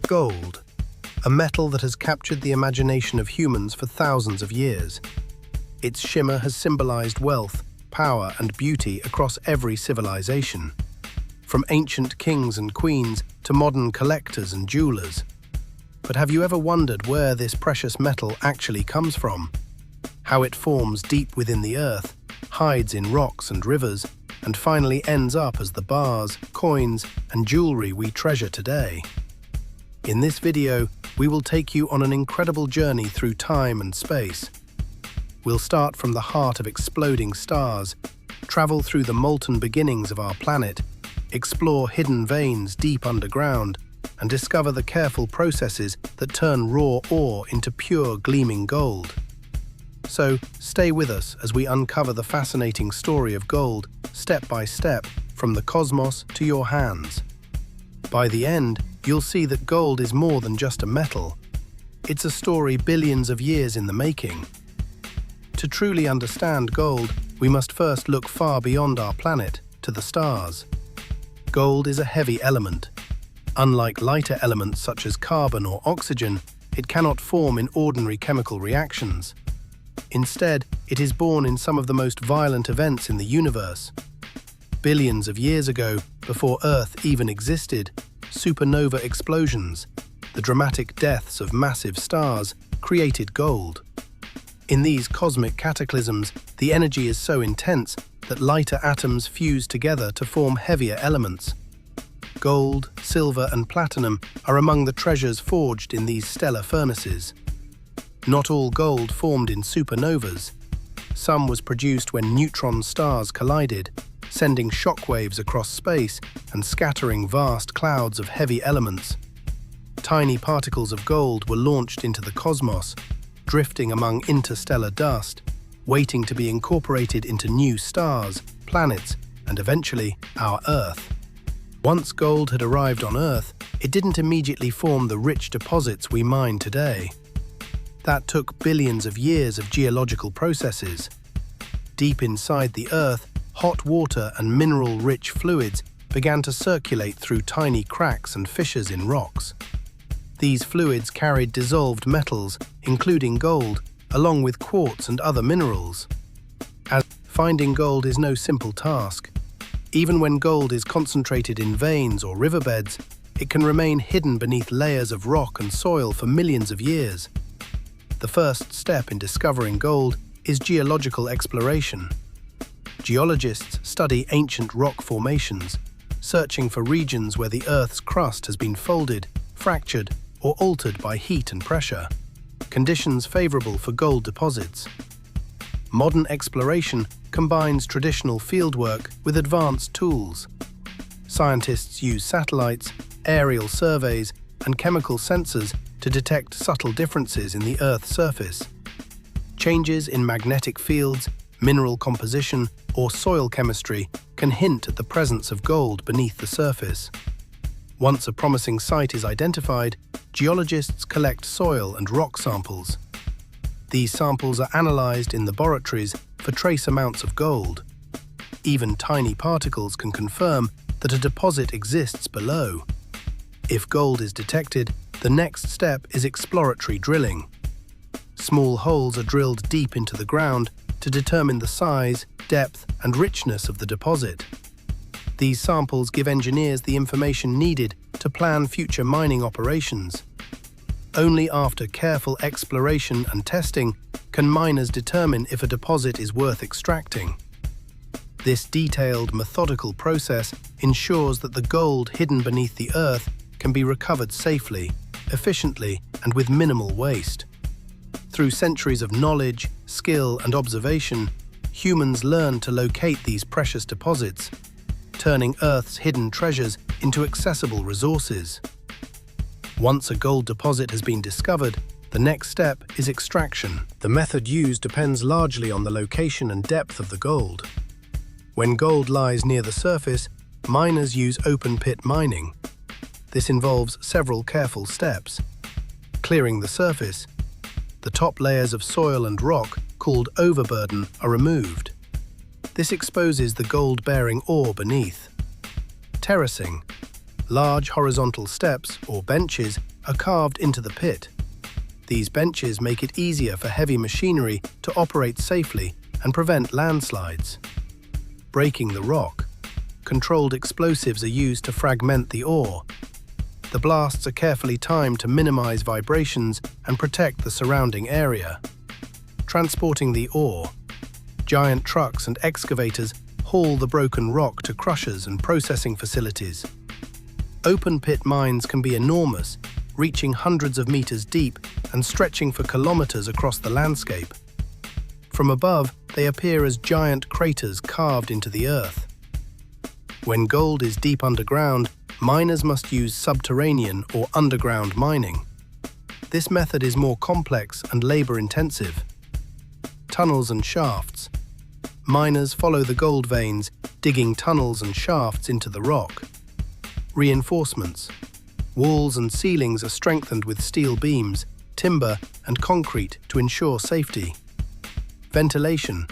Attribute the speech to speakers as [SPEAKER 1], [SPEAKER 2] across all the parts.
[SPEAKER 1] Gold, a metal that has captured the imagination of humans for thousands of years. Its shimmer has symbolized wealth, power, and beauty across every civilization, from ancient kings and queens to modern collectors and jewelers. But have you ever wondered where this precious metal actually comes from? How it forms deep within the earth, hides in rocks and rivers, and finally ends up as the bars, coins, and jewelry we treasure today? In this video, we will take you on an incredible journey through time and space. We'll start from the heart of exploding stars, travel through the molten beginnings of our planet, explore hidden veins deep underground, and discover the careful processes that turn raw ore into pure gleaming gold. So, stay with us as we uncover the fascinating story of gold, step by step, from the cosmos to your hands. By the end, you'll see that gold is more than just a metal. It's a story billions of years in the making. To truly understand gold, we must first look far beyond our planet, to the stars. Gold is a heavy element. Unlike lighter elements such as carbon or oxygen, it cannot form in ordinary chemical reactions. Instead, it is born in some of the most violent events in the universe. Billions of years ago, before Earth even existed, supernova explosions, the dramatic deaths of massive stars, created gold. In these cosmic cataclysms, the energy is so intense that lighter atoms fuse together to form heavier elements. Gold, silver, and platinum are among the treasures forged in these stellar furnaces. Not all gold formed in supernovas. Some was produced when neutron stars collided, sending shockwaves across space and scattering vast clouds of heavy elements. Tiny particles of gold were launched into the cosmos, drifting among interstellar dust, waiting to be incorporated into new stars, planets, and eventually our Earth. Once gold had arrived on Earth, it didn't immediately form the rich deposits we mine today. That took billions of years of geological processes. Deep inside the Earth, hot water and mineral-rich fluids began to circulate through tiny cracks and fissures in rocks. These fluids carried dissolved metals, including gold, along with quartz and other minerals. As finding gold is no simple task. Even when gold is concentrated in veins or riverbeds, it can remain hidden beneath layers of rock and soil for millions of years. The first step in discovering gold is geological exploration. Geologists study ancient rock formations, searching for regions where the Earth's crust has been folded, fractured, or altered by heat and pressure, conditions favorable for gold deposits. Modern exploration combines traditional fieldwork with advanced tools. Scientists use satellites, aerial surveys, and chemical sensors to detect subtle differences in the Earth's surface. Changes in magnetic fields, mineral composition, or soil chemistry can hint at the presence of gold beneath the surface. Once a promising site is identified, geologists collect soil and rock samples. These samples are analyzed in laboratories for trace amounts of gold. Even tiny particles can confirm that a deposit exists below. If gold is detected, the next step is exploratory drilling. Small holes are drilled deep into the ground to determine the size, depth, and richness of the deposit. These samples give engineers the information needed to plan future mining operations. Only after careful exploration and testing can miners determine if a deposit is worth extracting. This detailed, methodical process ensures that the gold hidden beneath the Earth can be recovered safely, efficiently, and with minimal waste. Through centuries of knowledge, skill, and observation, humans learn to locate these precious deposits, turning Earth's hidden treasures into accessible resources. Once a gold deposit has been discovered, the next step is extraction. The method used depends largely on the location and depth of the gold. When gold lies near the surface, miners use open-pit mining. This involves several careful steps. Clearing the surface, the top layers of soil and rock, called overburden, are removed. This exposes the gold-bearing ore beneath. Terracing. Large horizontal steps, or benches, are carved into the pit. These benches make it easier for heavy machinery to operate safely and prevent landslides. Breaking the rock. Controlled explosives are used to fragment the ore. The blasts are carefully timed to minimize vibrations and protect the surrounding area. Transporting the ore. Giant trucks and excavators haul the broken rock to crushers and processing facilities. Open-pit mines can be enormous, reaching hundreds of meters deep and stretching for kilometers across the landscape. From above, they appear as giant craters carved into the earth. When gold is deep underground, miners must use subterranean or underground mining. This method is more complex and labor-intensive. Tunnels and shafts. Miners follow the gold veins, digging tunnels and shafts into the rock. Reinforcements. Walls and ceilings are strengthened with steel beams, timber, and concrete to ensure safety. Ventilation.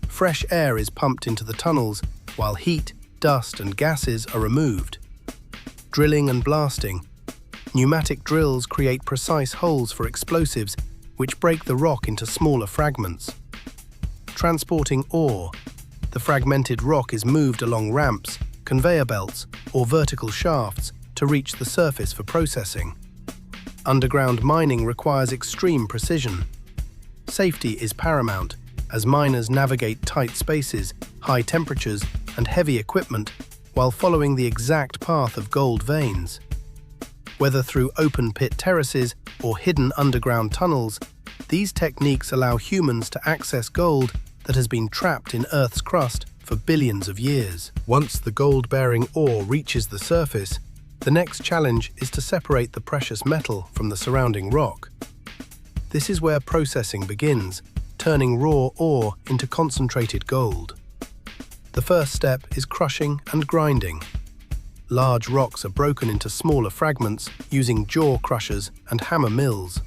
[SPEAKER 1] Fresh air is pumped into the tunnels, while heat, dust, and gases are removed. Drilling and blasting. Pneumatic drills create precise holes for explosives, which break the rock into smaller fragments. Transporting ore. The fragmented rock is moved along ramps, conveyor belts, or vertical shafts to reach the surface for processing. Underground mining requires extreme precision. Safety is paramount, as miners navigate tight spaces, high temperatures, and heavy equipment while following the exact path of gold veins. Whether through open-pit terraces or hidden underground tunnels, these techniques allow humans to access gold that has been trapped in Earth's crust for billions of years. Once the gold-bearing ore reaches the surface, the next challenge is to separate the precious metal from the surrounding rock. This is where processing begins, turning raw ore into concentrated gold. The first step is crushing and grinding. Large rocks are broken into smaller fragments using jaw crushers and hammer mills.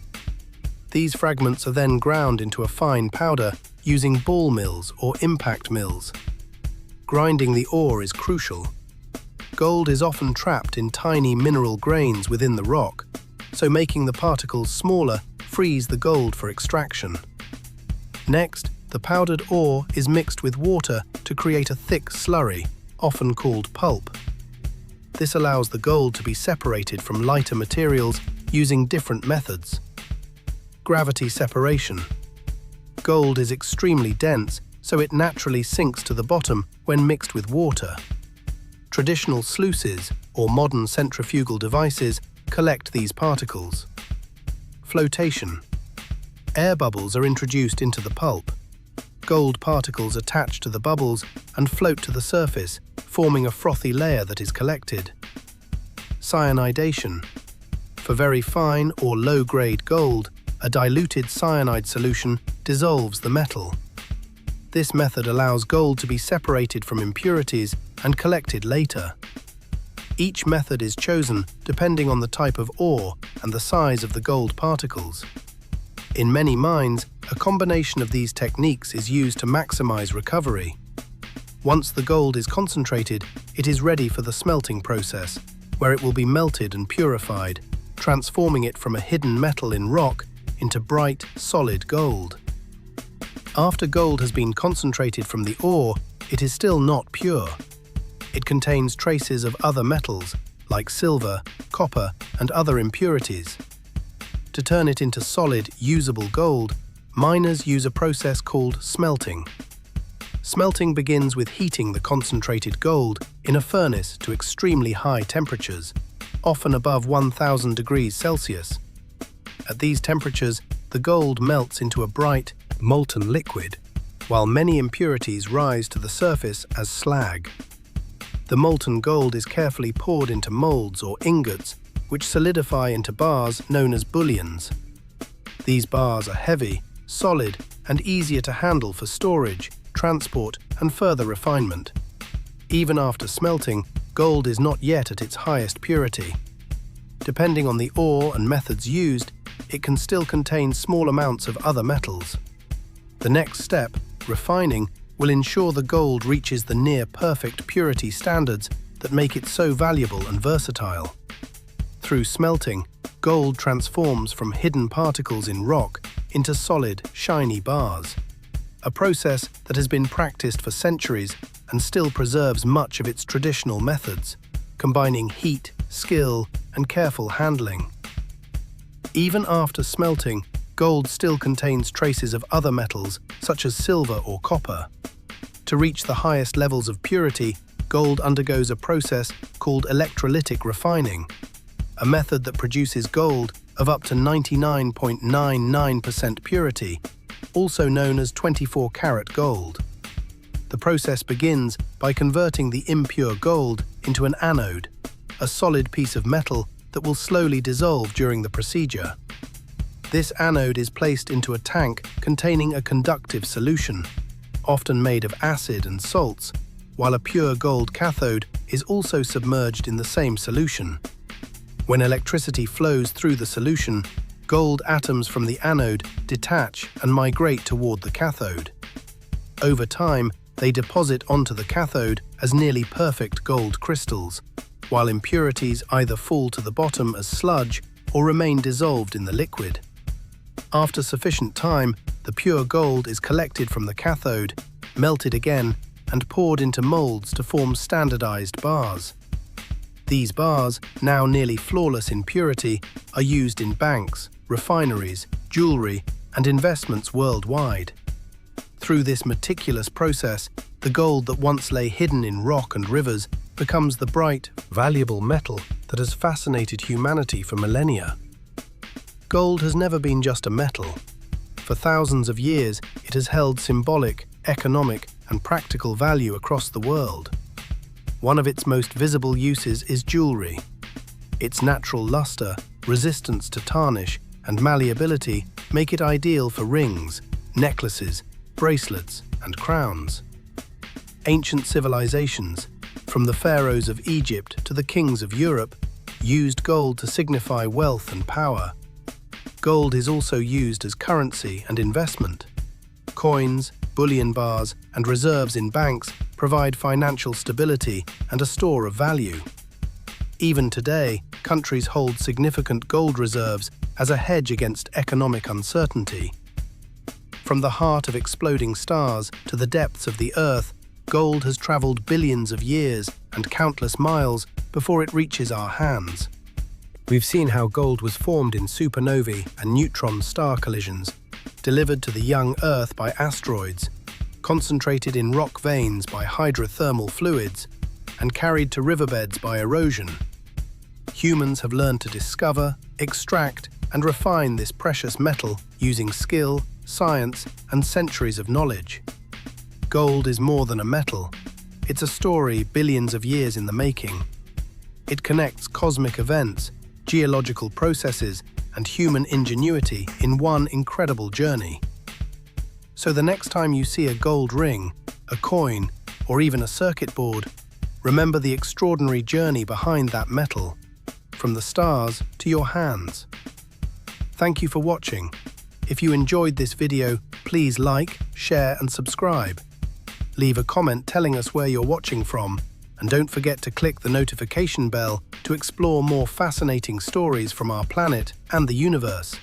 [SPEAKER 1] These fragments are then ground into a fine powder using ball mills or impact mills. Grinding the ore is crucial. Gold is often trapped in tiny mineral grains within the rock, so making the particles smaller frees the gold for extraction. Next, the powdered ore is mixed with water to create a thick slurry, often called pulp. This allows the gold to be separated from lighter materials using different methods. Gravity separation. Gold is extremely dense, so it naturally sinks to the bottom when mixed with water. Traditional sluices, or modern centrifugal devices, collect these particles. Flotation. Air bubbles are introduced into the pulp. Gold particles attach to the bubbles and float to the surface, forming a frothy layer that is collected. Cyanidation. For very fine or low-grade gold, a diluted cyanide solution dissolves the metal. This method allows gold to be separated from impurities and collected later. Each method is chosen depending on the type of ore and the size of the gold particles. In many mines, a combination of these techniques is used to maximize recovery. Once the gold is concentrated, it is ready for the smelting process, where it will be melted and purified, transforming it from a hidden metal in rock into bright, solid gold. After gold has been concentrated from the ore, it is still not pure. It contains traces of other metals, like silver, copper, and other impurities. To turn it into solid, usable gold, miners use a process called smelting. Smelting begins with heating the concentrated gold in a furnace to extremely high temperatures, often above 1000 degrees Celsius. At these temperatures, the gold melts into a bright, molten liquid, while many impurities rise to the surface as slag. The molten gold is carefully poured into molds or ingots, which solidify into bars known as bullions. These bars are heavy, solid, and easier to handle for storage, transport, and further refinement. Even after smelting, gold is not yet at its highest purity. Depending on the ore and methods used, it can still contain small amounts of other metals. The next step, refining, will ensure the gold reaches the near-perfect purity standards that make it so valuable and versatile. Through smelting, gold transforms from hidden particles in rock into solid, shiny bars, a process that has been practiced for centuries and still preserves much of its traditional methods, combining heat, skill, and careful handling. Even after smelting, gold still contains traces of other metals, such as silver or copper. To reach the highest levels of purity, gold undergoes a process called electrolytic refining, a method that produces gold of up to 99.99% purity, also known as 24-karat gold. The process begins by converting the impure gold into an anode, a solid piece of metal that will slowly dissolve during the procedure. This anode is placed into a tank containing a conductive solution, often made of acid and salts, while a pure gold cathode is also submerged in the same solution. When electricity flows through the solution, gold atoms from the anode detach and migrate toward the cathode. Over time, they deposit onto the cathode as nearly perfect gold crystals, while impurities either fall to the bottom as sludge or remain dissolved in the liquid. After sufficient time, the pure gold is collected from the cathode, melted again, and poured into molds to form standardized bars. These bars, now nearly flawless in purity, are used in banks, refineries, jewelry, and investments worldwide. Through this meticulous process, the gold that once lay hidden in rock and rivers becomes the bright, valuable metal that has fascinated humanity for millennia. Gold has never been just a metal. For thousands of years, it has held symbolic, economic, and practical value across the world. One of its most visible uses is jewelry. Its natural luster, resistance to tarnish, and malleability make it ideal for rings, necklaces, bracelets, and crowns. Ancient civilizations, from the pharaohs of Egypt to the kings of Europe, used gold to signify wealth and power. Gold is also used as currency and investment. Coins, bullion bars, and reserves in banks provide financial stability and a store of value. Even today, countries hold significant gold reserves as a hedge against economic uncertainty. From the heart of exploding stars to the depths of the Earth, gold has traveled billions of years and countless miles before it reaches our hands. We've seen how gold was formed in supernovae and neutron star collisions, delivered to the young Earth by asteroids, concentrated in rock veins by hydrothermal fluids, and carried to riverbeds by erosion. Humans have learned to discover, extract, and refine this precious metal using skill, science, and centuries of knowledge. Gold is more than a metal. It's a story billions of years in the making. It connects cosmic events, geological processes, and human ingenuity in one incredible journey. So the next time you see a gold ring, a coin, or even a circuit board, remember the extraordinary journey behind that metal, from the stars to your hands. Thank you for watching. If you enjoyed this video, please like, share, and subscribe. Leave a comment telling us where you're watching from, and don't forget to click the notification bell to explore more fascinating stories from our planet and the universe.